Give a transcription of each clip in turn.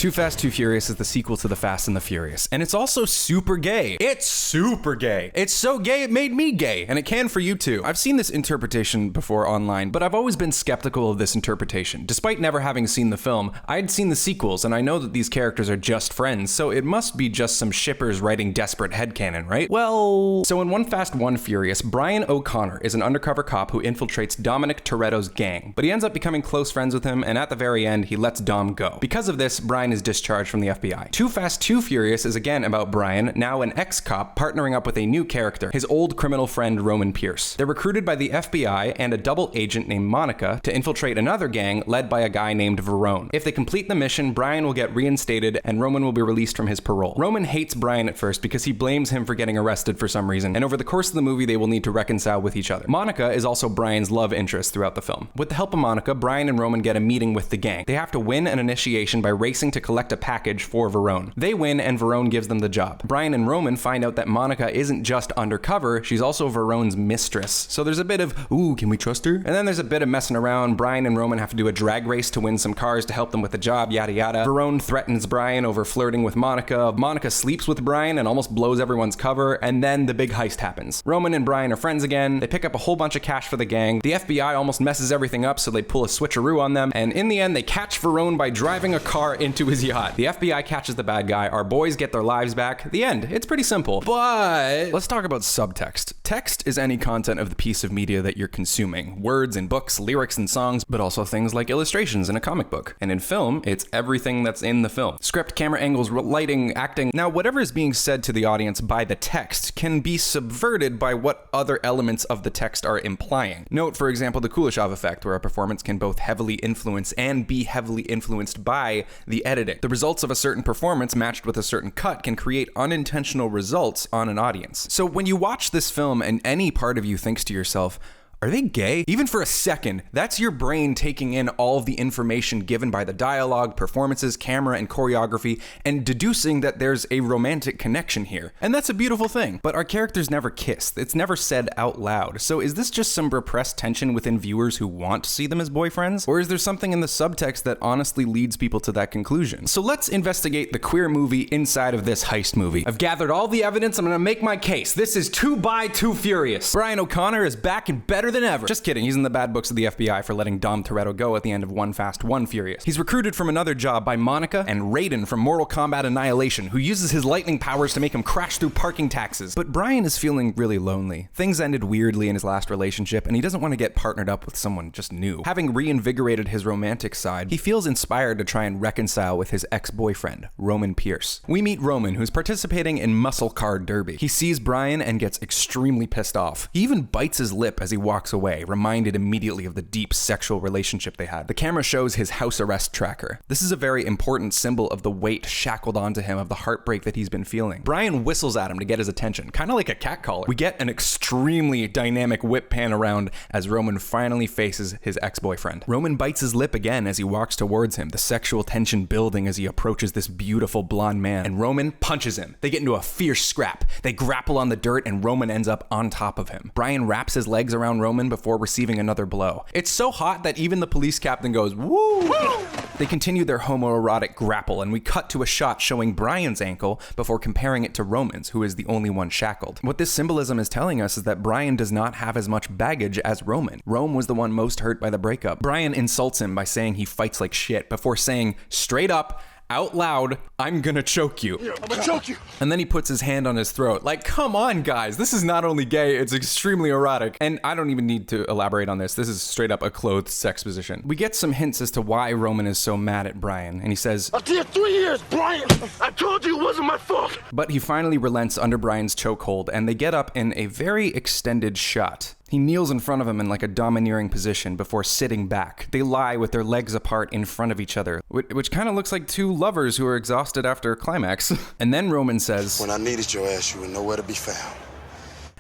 Too Fast, Too Furious is the sequel to The Fast and the Furious, and it's also super gay. It's super gay. It's so gay it made me gay, and it can for you too. I've seen this interpretation before online, but I've always been skeptical of this interpretation. Despite never having seen the film, I'd seen the sequels, and I know that these characters are just friends, so it must be just some shippers writing desperate headcanon, right? Well, so in One Fast, One Furious, Brian O'Connor is an undercover cop who infiltrates Dominic Toretto's gang, but he ends up becoming close friends with him, and at the very end, he lets Dom go. Because of this, Brian is discharged from the FBI. Too Fast, Too Furious is again about Brian, now an ex-cop, partnering up with a new character, his old criminal friend Roman Pierce. They're recruited by the FBI and a double agent named Monica to infiltrate another gang led by a guy named Verone. If they complete the mission, Brian will get reinstated and Roman will be released from his parole. Roman hates Brian at first because he blames him for getting arrested for some reason, and over the course of the movie they will need to reconcile with each other. Monica is also Brian's love interest throughout the film. With the help of Monica, Brian and Roman get a meeting with the gang. They have to win an initiation by racing to collect a package for Verone. They win and Verone gives them the job. Brian and Roman find out that Monica isn't just undercover, she's also Verone's mistress. So there's a bit of, ooh, can we trust her? And then there's a bit of messing around. Brian and Roman have to do a drag race to win some cars to help them with the job, yada yada. Verone threatens Brian over flirting with Monica. Monica sleeps with Brian and almost blows everyone's cover, and then the big heist happens. Roman and Brian are friends again. They pick up a whole bunch of cash for the gang. The FBI almost messes everything up, so they pull a switcheroo on them, and in the end they catch Verone by driving a car into his yacht. The FBI catches the bad guy, our boys get their lives back. The end. It's pretty simple. But let's talk about subtext. Text is any content of the piece of media that you're consuming. Words and books, lyrics and songs, but also things like illustrations in a comic book. And in film, it's everything that's in the film. Script, camera angles, lighting, acting. Now, whatever is being said to the audience by the text can be subverted by what other elements of the text are implying. Note, for example, the Kuleshov effect, where a performance can both heavily influence and be heavily influenced by the editing. The results of a certain performance matched with a certain cut can create unintentional results on an audience. So when you watch this film and any part of you thinks to yourself, are they gay? Even for a second, that's your brain taking in all of the information given by the dialogue, performances, camera, and choreography, and deducing that there's a romantic connection here. And that's a beautiful thing. But our characters never kiss. It's never said out loud. So is this just some repressed tension within viewers who want to see them as boyfriends? Or is there something in the subtext that honestly leads people to that conclusion? So let's investigate the queer movie inside of this heist movie. I've gathered all the evidence. I'm gonna make my case. This is Too by Too Furious. Brian O'Connor is back and better than ever. Just kidding, he's in the bad books of the FBI for letting Dom Toretto go at the end of One Fast, One Furious. He's recruited from another job by Monica and Raiden from Mortal Kombat Annihilation, who uses his lightning powers to make him crash through parking taxes. But Brian is feeling really lonely. Things ended weirdly in his last relationship, and he doesn't want to get partnered up with someone just new. Having reinvigorated his romantic side, he feels inspired to try and reconcile with his ex-boyfriend, Roman Pierce. We meet Roman, who's participating in muscle car derby. He sees Brian and gets extremely pissed off. He even bites his lip as he walks away, reminded immediately of the deep sexual relationship they had. The camera shows his house arrest tracker. This is a very important symbol of the weight shackled onto him of the heartbreak that he's been feeling. Brian whistles at him to get his attention, kind of like a cat caller. We get an extremely dynamic whip pan around as Roman finally faces his ex-boyfriend. Roman bites his lip again as he walks towards him, the sexual tension building as he approaches this beautiful blonde man, and Roman punches him. They get into a fierce scrap. They grapple on the dirt and Roman ends up on top of him. Brian wraps his legs around Roman before receiving another blow. It's so hot that even the police captain goes, woo! Woo! They continue their homoerotic grapple, and we cut to a shot showing Brian's ankle before comparing it to Roman's, who is the only one shackled. What this symbolism is telling us is that Brian does not have as much baggage as Roman. Rome was the one most hurt by the breakup. Brian insults him by saying he fights like shit before saying straight up, out loud, I'm gonna choke you. Yeah, I'm gonna choke you. And then he puts his hand on his throat. Like, come on, guys. This is not only gay, it's extremely erotic. And I don't even need to elaborate on this. This is straight up a clothed sex position. We get some hints as to why Roman is so mad at Brian. And he says, I did 3 years, Brian. I told you it wasn't my fault. But he finally relents under Brian's chokehold, and they get up in a very extended shot. He kneels in front of him in like a domineering position before sitting back. They lie with their legs apart in front of each other, which kind of looks like two lovers who are exhausted after a climax. And then Roman says, when I needed your ass, you were nowhere to be found.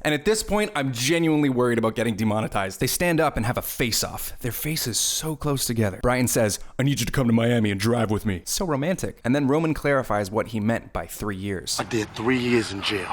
And at this point, I'm genuinely worried about getting demonetized. They stand up and have a face-off. Their faces so close together. Brian says, I need you to come to Miami and drive with me. So romantic. And then Roman clarifies what he meant by 3 years. I did 3 years in jail.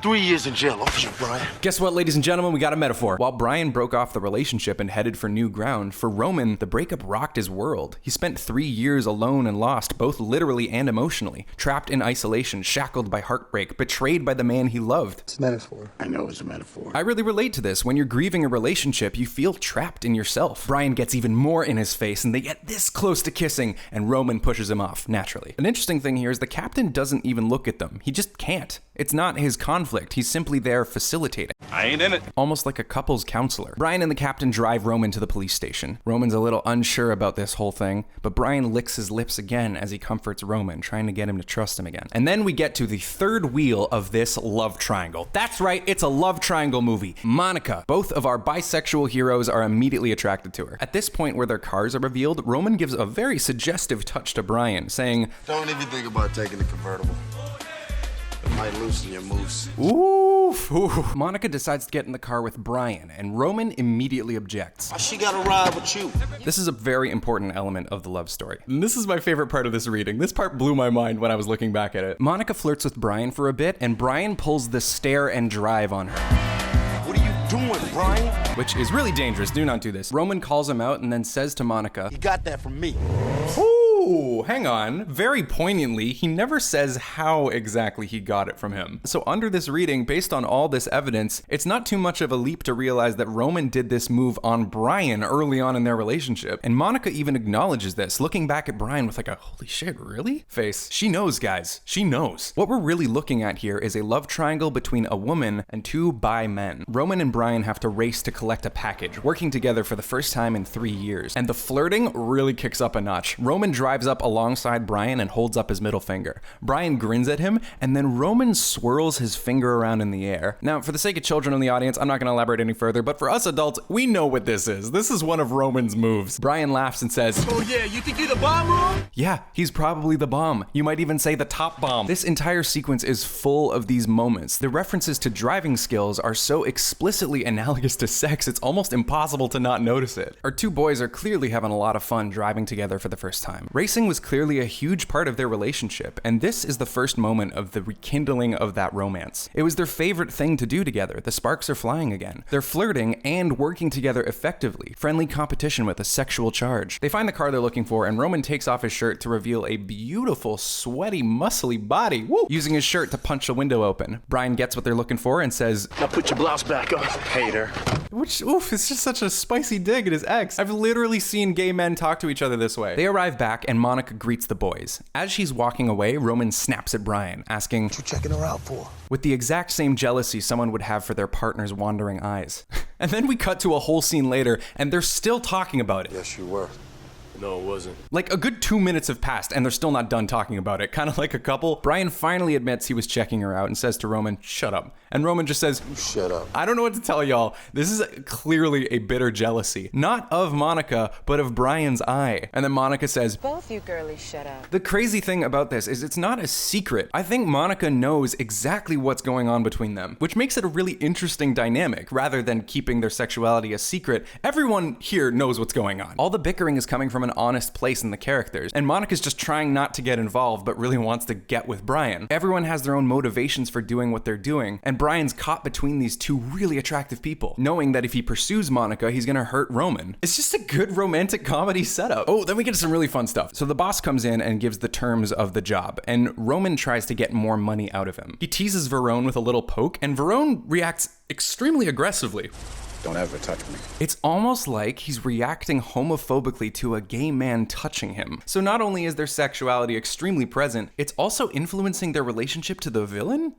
3 years in jail off you, Brian. Guess what, ladies and gentlemen? We got a metaphor. While Brian broke off the relationship and headed for new ground, for Roman, the breakup rocked his world. He spent 3 years alone and lost, both literally and emotionally, trapped in isolation, shackled by heartbreak, betrayed by the man he loved. It's a metaphor. I know it's a metaphor. I really relate to this. When you're grieving a relationship, you feel trapped in yourself. Brian gets even more in his face, and they get this close to kissing, and Roman pushes him off, naturally. An interesting thing here is the captain doesn't even look at them. He just can't. It's not his conflict. He's simply there facilitating. I ain't in it. Almost like a couple's counselor. Brian and the captain drive Roman to the police station. Roman's a little unsure about this whole thing, but Brian licks his lips again as he comforts Roman, trying to get him to trust him again. And then we get to the third wheel of this love triangle. That's right, it's a love triangle movie. Monica. Both of our bisexual heroes are immediately attracted to her. At this point where their cars are revealed, Roman gives a very suggestive touch to Brian, saying, "Don't even think about taking the convertible. It might loosen your moose." Ooh. Monica decides to get in the car with Brian, and Roman immediately objects. Why she gotta ride with you? This is a very important element of the love story. And this is my favorite part of this reading. This part blew my mind when I was looking back at it. Monica flirts with Brian for a bit, and Brian pulls the stare and drive on her. What are you doing, Brian? Which is really dangerous. Do not do this. Roman calls him out and then says to Monica, He got that from me. "Ooh, hang on." Very poignantly, he never says how exactly he got it from him. So under this reading, based on all this evidence, it's not too much of a leap to realize that Roman did this move on Brian early on in their relationship. And Monica even acknowledges this, looking back at Brian with like a "holy shit, really?" face. She knows, guys. She knows. What we're really looking at here is a love triangle between a woman and two bi men. Roman and Brian have to race to collect a package, working together for the first time in 3 years. And the flirting really kicks up a notch. Roman drives up alongside Brian and holds up his middle finger. Brian grins at him, and then Roman swirls his finger around in the air. Now, for the sake of children in the audience, I'm not going to elaborate any further, but for us adults, we know what this is. This is one of Roman's moves. Brian laughs and says, Oh yeah, you think you're the bomb, Ron? "Yeah, he's probably the bomb. You might even say the top bomb." This entire sequence is full of these moments. The references to driving skills are so explicitly analogous to sex, it's almost impossible to not notice it. Our two boys are clearly having a lot of fun driving together for the first time. Racing was clearly a huge part of their relationship, and this is the first moment of the rekindling of that romance. It was their favorite thing to do together. The sparks are flying again. They're flirting and working together effectively. Friendly competition with a sexual charge. They find the car they're looking for, and Roman takes off his shirt to reveal a beautiful, sweaty, muscly body, using his shirt to punch a window open. Brian gets what they're looking for and says, Now put your blouse back on. Hater. which, it's just such a spicy dig at his ex. I've literally seen gay men talk to each other this way. They arrive back, and Monica greets the boys. As she's walking away, Roman snaps at Brian, asking, What you checking her out for? with the exact same jealousy someone would have for their partner's wandering eyes. And then we cut to a whole scene later, and they're still talking about it. Yes, you were. No, it wasn't. Like a good 2 minutes have passed and they're still not done talking about it. Kind of like a couple. Brian finally admits he was checking her out and says to Roman, "Shut up." And Roman just says, Shut up. "I don't know what to tell y'all. This is clearly a bitter jealousy. Not of Monica, but of Brian's eye." And then Monica says, Both you girlies shut up. the crazy thing about this is it's not a secret. I think Monica knows exactly what's going on between them, which makes it a really interesting dynamic. Rather than keeping their sexuality a secret, everyone here knows what's going on. All the bickering is coming from an honest place in the characters, and Monica's just trying not to get involved but really wants to get with Brian. Everyone has their own motivations for doing what they're doing, and Brian's caught between these two really attractive people, knowing that if he pursues Monica, he's gonna hurt Roman. It's just a good romantic comedy setup. Oh, then we get to some really fun stuff. So the boss comes in and gives the terms of the job, and Roman tries to get more money out of him. He teases Verone with a little poke, and Verone reacts extremely aggressively. Don't ever touch me. It's almost like he's reacting homophobically to a gay man touching him. So not only is their sexuality extremely present, it's also influencing their relationship to the villain?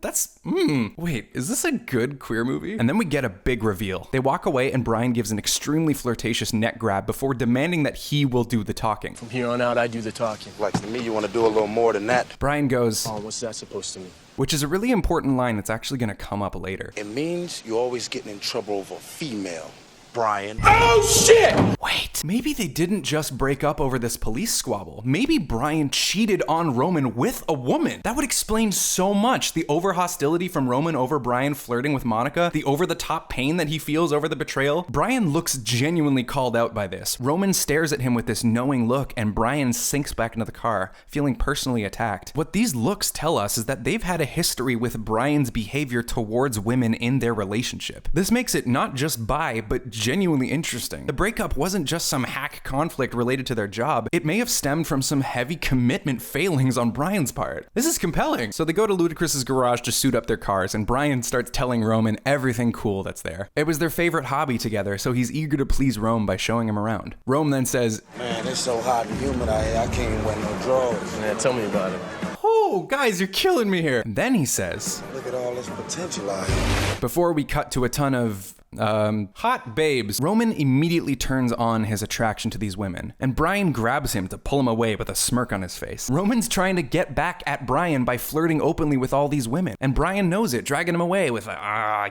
Wait, is this a good queer movie? And then we get a big reveal. They walk away and Brian gives an extremely flirtatious neck grab before demanding that he will do the talking. From here on out, I do the talking. Like to me, you want to do a little more than that. Brian goes, Oh, what's that supposed to mean? which is a really important line that's actually gonna come up later. It means you're always getting in trouble over a female, Brian. Oh shit! Wait, Wait, maybe they didn't just break up over this police squabble. Maybe Brian cheated on Roman with a woman. That would explain so much. The over-hostility from Roman over Brian flirting with Monica, the over-the-top pain that he feels over the betrayal. Brian looks genuinely called out by this. Roman stares at him with this knowing look, and Brian sinks back into the car, feeling personally attacked. What these looks tell us is that they've had a history with Brian's behavior towards women in their relationship. This makes it not just bi, but genuinely interesting. The breakup wasn't just some hack conflict related to their job. It may have stemmed from some heavy commitment failings on Brian's part. This is compelling. So they go to Ludacris's garage to suit up their cars, and Brian starts telling Roman everything cool that's there. It was their favorite hobby together, so he's eager to please Rome by showing him around. Rome then says, Man, it's so hot and humid out here, I can't even wear no drawers. Yeah, tell me about it. "Oh, guys, you're killing me here." And then he says, Look at all this potential out here. before we cut to a ton of hot babes, Roman immediately turns on his attraction to these women, and Brian grabs him to pull him away with a smirk on his face. Roman's trying to get back at Brian by flirting openly with all these women, and Brian knows it, dragging him away with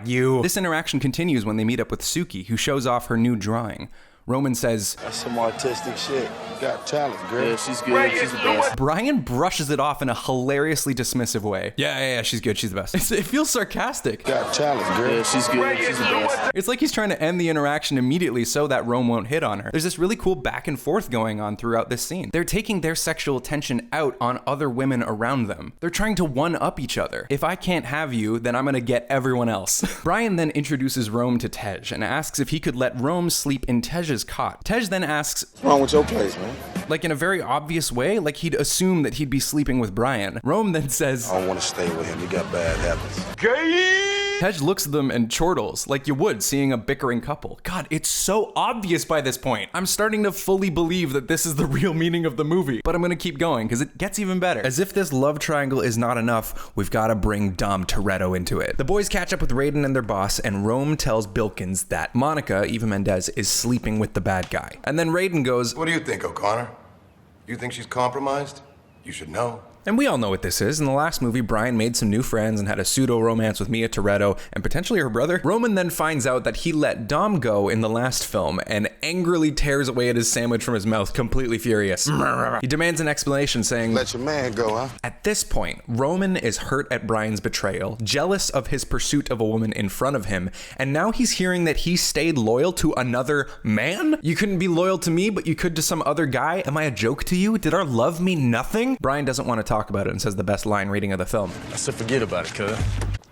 you. This interaction continues when they meet up with Suki, who shows off her new drawing. Roman says, That's some artistic shit. You got talent, girl. Yeah, she's good. She's the best. Brian brushes it off in a hilariously dismissive way. Yeah, she's good, she's the best. It feels sarcastic. You got talent, girl. Yeah, she's good. She's the best. It's like he's trying to end the interaction immediately so that Rome won't hit on her. There's this really cool back and forth going on throughout this scene. They're taking their sexual tension out on other women around them. They're trying to one-up each other. If I can't have you, then I'm gonna get everyone else. Brian then introduces Rome to Tej and asks if he could let Rome sleep in Tej's cot. Tej then asks, What's wrong with your place, man? like in a very obvious way, like he'd assume that he'd be sleeping with Brian. Rome then says, I don't want to stay with him. He got bad habits. Tej looks at them and chortles, like you would seeing a bickering couple. God, it's so obvious by this point. I'm starting to fully believe that this is the real meaning of the movie, but I'm gonna keep going because it gets even better. As if this love triangle is not enough, we've gotta bring Dom Toretto into it. The boys catch up with Raiden and their boss, and Rome tells Bilkins that Monica, Eva Mendes, is sleeping with the bad guy. And then Raiden goes, What do you think, O'Connor? You think she's compromised? You should know. and we all know what this is. In the last movie, Brian made some new friends and had a pseudo-romance with Mia Toretto and potentially her brother. Roman then finds out that he let Dom go in the last film and angrily tears away at his sandwich from his mouth, completely furious. He demands an explanation, saying, Let your man go, huh? At this point, Roman is hurt at Brian's betrayal, jealous of his pursuit of a woman in front of him, and now he's hearing that he stayed loyal to another man? You couldn't be loyal to me, but you could to some other guy? Am I a joke to you? Did our love mean nothing? Brian doesn't want to talk about it and says the best line reading of the film. I said forget about it, cuz.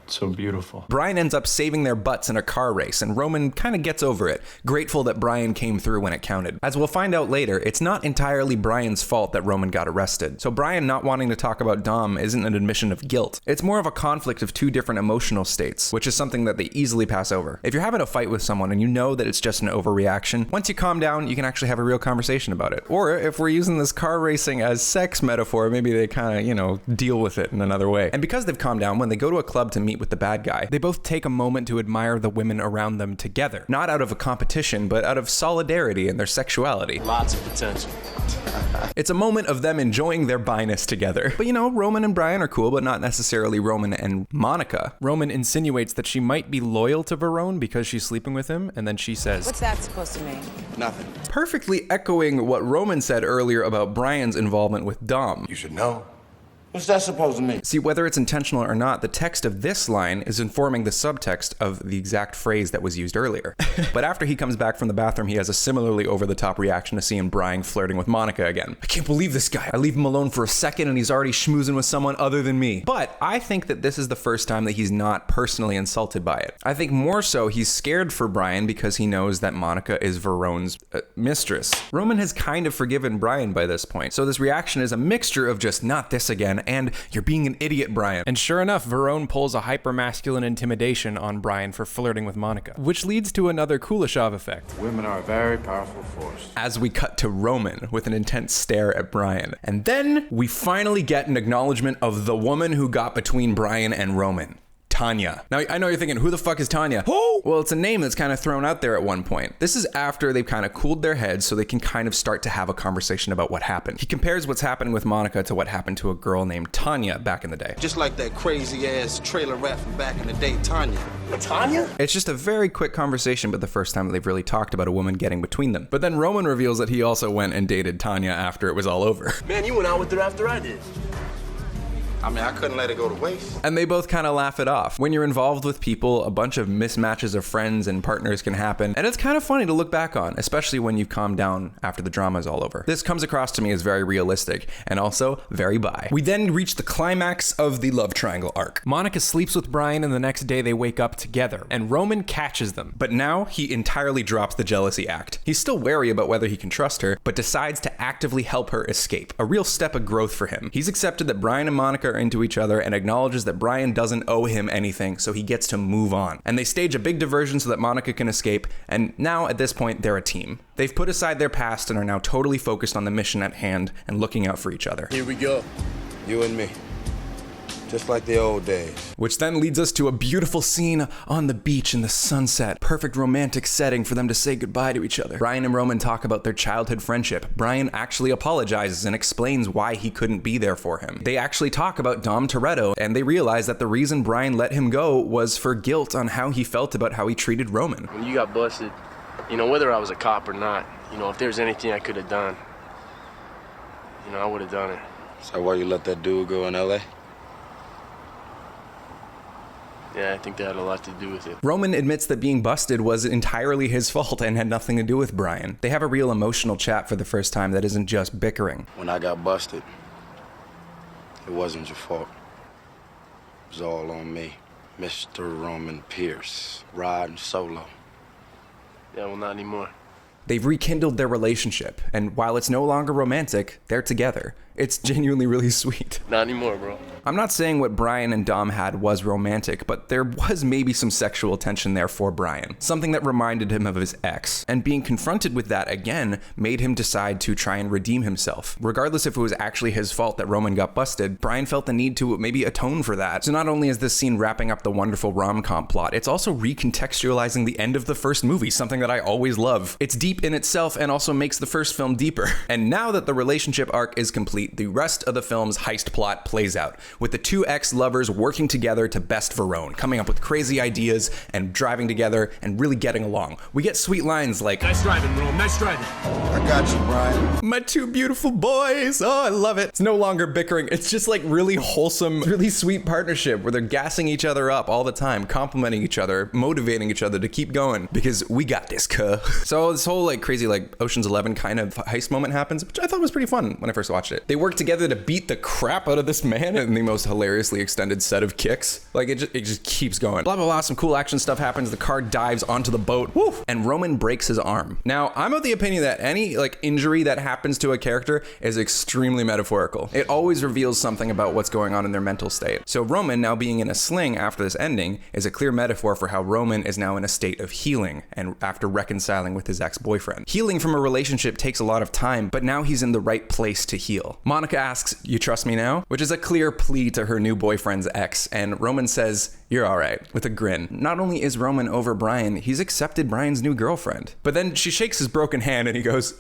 So beautiful. Brian ends up saving their butts in a car race, and Roman kind of gets over it, grateful that Brian came through when it counted. As we'll find out later, it's not entirely Brian's fault that Roman got arrested, so Brian not wanting to talk about Dom isn't an admission of guilt. It's more of a conflict of two different emotional states, which is something that they easily pass over. If you're having a fight with someone and you know that it's just an overreaction, once you calm down, you can actually have a real conversation about it. Or if we're using this car racing as sex metaphor, maybe they kind of, deal with it in another way. And because they've calmed down, when they go to a club to meet with the bad guy, they both take a moment to admire the women around them together. Not out of a competition, but out of solidarity in their sexuality. Lots of potential. It's a moment of them enjoying their bi-ness together. But Roman and Brian are cool, but not necessarily Roman and Monica. Roman insinuates that she might be loyal to Verone because she's sleeping with him, and then she says, What's that supposed to mean? Nothing. perfectly echoing what Roman said earlier about Brian's involvement with Dom. You should know. What's that supposed to mean? See, whether it's intentional or not, the text of this line is informing the subtext of the exact phrase that was used earlier. But after he comes back from the bathroom, he has a similarly over-the-top reaction to seeing Brian flirting with Monica again. I can't believe this guy. I leave him alone for a second and he's already schmoozing with someone other than me. But I think that this is the first time that he's not personally insulted by it. I think more so he's scared for Brian because he knows that Monica is Verone's mistress. Roman has kind of forgiven Brian by this point. So this reaction is a mixture of just not this again and you're being an idiot, Brian. And sure enough, Verone pulls a hyper-masculine intimidation on Brian for flirting with Monica, which leads to another Kuleshov effect. Women are a very powerful force. As we cut to Roman with an intense stare at Brian. And then we finally get an acknowledgement of the woman who got between Brian and Roman. Tanya. Now, I know you're thinking, who the fuck is Tanya? Who? Well, it's a name that's kind of thrown out there at one point. This is after they've kind of cooled their heads so they can kind of start to have a conversation about what happened. He compares what's happening with Monica to what happened to a girl named Tanya back in the day. Just like that crazy ass trailer rat from back in the day, Tanya. Tanya? It's just a very quick conversation, but the first time they've really talked about a woman getting between them. But then Roman reveals that he also went and dated Tanya after it was all over. Man, you went out with her after I did. I mean, I couldn't let it go to waste. And they both kind of laugh it off. When you're involved with people, a bunch of mismatches of friends and partners can happen, and it's kind of funny to look back on, especially when you've calmed down after the drama is all over. This comes across to me as very realistic, and also very bi. We then reach the climax of the love triangle arc. Monica sleeps with Brian, and the next day they wake up together, and Roman catches them. But now he entirely drops the jealousy act. He's still wary about whether he can trust her, but decides to actively help her escape. A real step of growth for him. He's accepted that Brian and Monica are into each other and acknowledges that Brian doesn't owe him anything, so he gets to move on. And they stage a big diversion so that Monica can escape, and now at this point they're a team. They've put aside their past and are now totally focused on the mission at hand and looking out for each other. Here we go. You and me. Just like the old days. Which then leads us to a beautiful scene on the beach in the sunset. Perfect romantic setting for them to say goodbye to each other. Brian and Roman talk about their childhood friendship. Brian actually apologizes and explains why he couldn't be there for him. They actually talk about Dom Toretto, and they realize that the reason Brian let him go was for guilt on how he felt about how he treated Roman. When you got busted, you know, whether I was a cop or not, you know, if there's anything I could have done, you know, I would have done it. Is that why you let that dude go in LA? Yeah, I think that had a lot to do with it. Roman admits that being busted was entirely his fault and had nothing to do with Brian. They have a real emotional chat for the first time that isn't just bickering. When I got busted, it wasn't your fault. It was all on me. Mr. Roman Pierce, riding solo. Yeah, well, not anymore. They've rekindled their relationship, and while it's no longer romantic, they're together. It's genuinely really sweet. Not anymore, bro. I'm not saying what Brian and Dom had was romantic, but there was maybe some sexual tension there for Brian. Something that reminded him of his ex. And being confronted with that again made him decide to try and redeem himself. Regardless if it was actually his fault that Roman got busted, Brian felt the need to maybe atone for that. So not only is this scene wrapping up the wonderful rom-com plot, it's also recontextualizing the end of the first movie, something that I always love. It's deep in itself and also makes the first film deeper. And now that the relationship arc is complete, the rest of the film's heist plot plays out, with the two ex-lovers working together to best Verone, coming up with crazy ideas and driving together and really getting along. We get sweet lines like, Nice driving, Rome. Nice driving. I got you, Brian. "My two beautiful boys." Oh, I love it. It's no longer bickering. It's just like really wholesome, really sweet partnership where they're gassing each other up all the time, complimenting each other, motivating each other to keep going because we got this, cuh. So this whole like crazy like Ocean's 11 kind of heist moment happens, which I thought was pretty fun when I first watched it. They work together to beat the crap out of this man in the most hilariously extended set of kicks. Like it just keeps going. Blah, blah, blah. Some cool action stuff happens. The car dives onto the boat. Woo! And Roman breaks his arm. Now, I'm of the opinion that any like injury that happens to a character is extremely metaphorical. It always reveals something about what's going on in their mental state. So Roman now being in a sling after this ending is a clear metaphor for how Roman is now in a state of healing and after reconciling with his ex-boyfriend. Healing from a relationship takes a lot of time, but now he's in the right place to heal. Monica asks, "You trust me now?" Which is a clear plea to her new boyfriend's ex, and Roman says, "You're all right," with a grin. Not only is Roman over Brian, he's accepted Brian's new girlfriend. But then she shakes his broken hand and he goes,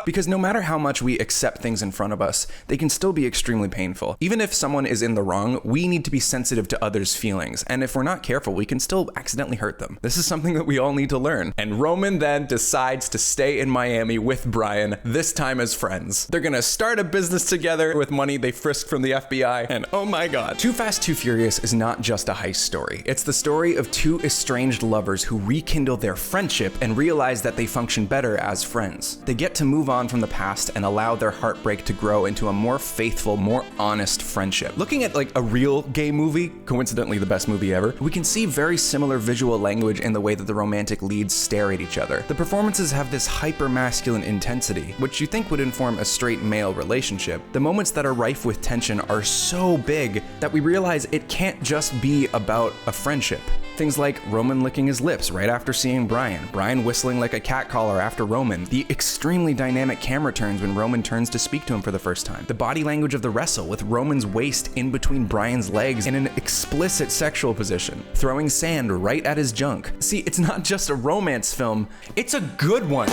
because no matter how much we accept things in front of us, they can still be extremely painful. Even if someone is in the wrong, we need to be sensitive to others' feelings, and if we're not careful, we can still accidentally hurt them. This is something that we all need to learn. And Roman then decides to stay in Miami with Brian, this time as friends. They're gonna start a business together with money they frisked from the FBI, and oh my god. Too Fast, Too Furious is not just a heist story. It's the story of two estranged lovers who rekindle their friendship and realize that they function better as friends. They get to move on from the past and allow their heartbreak to grow into a more faithful, more honest friendship. Looking at like a real gay movie, coincidentally the best movie ever, we can see very similar visual language in the way that the romantic leads stare at each other. The performances have this hyper-masculine intensity, which you think would inform a straight male relationship. The moments that are rife with tension are so big that we realize it can't just be about a friendship. Things like Roman licking his lips right after seeing Brian, Brian whistling like a cat caller after Roman, the extremely dynamic camera turns when Roman turns to speak to him for the first time, the body language of the wrestle with Roman's waist in between Brian's legs in an explicit sexual position, throwing sand right at his junk. See, it's not just a romance film, it's a good one.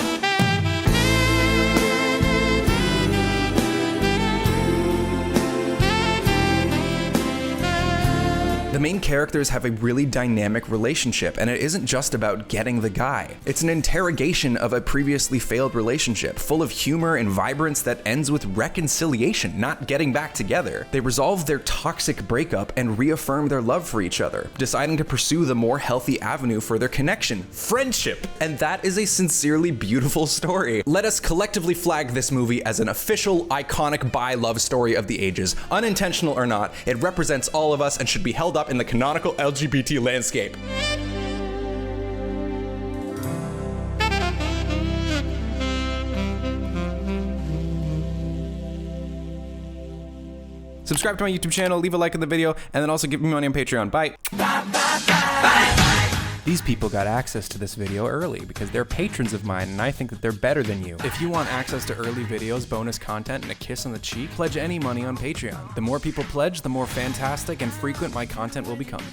The main characters have a really dynamic relationship, and it isn't just about getting the guy. It's an interrogation of a previously failed relationship, full of humor and vibrance that ends with reconciliation, not getting back together. They resolve their toxic breakup and reaffirm their love for each other, deciding to pursue the more healthy avenue for their connection, friendship. And that is a sincerely beautiful story. Let us collectively flag this movie as an official, iconic bi love story of the ages. Unintentional or not, it represents all of us and should be held up in the canonical LGBT landscape. Subscribe to my YouTube channel, leave a like on the video, and then also give me money on Patreon. Bye. These people got access to this video early because they're patrons of mine, and I think that they're better than you. If you want access to early videos, bonus content, and a kiss on the cheek, pledge any money on Patreon. The more people pledge, the more fantastic and frequent my content will become.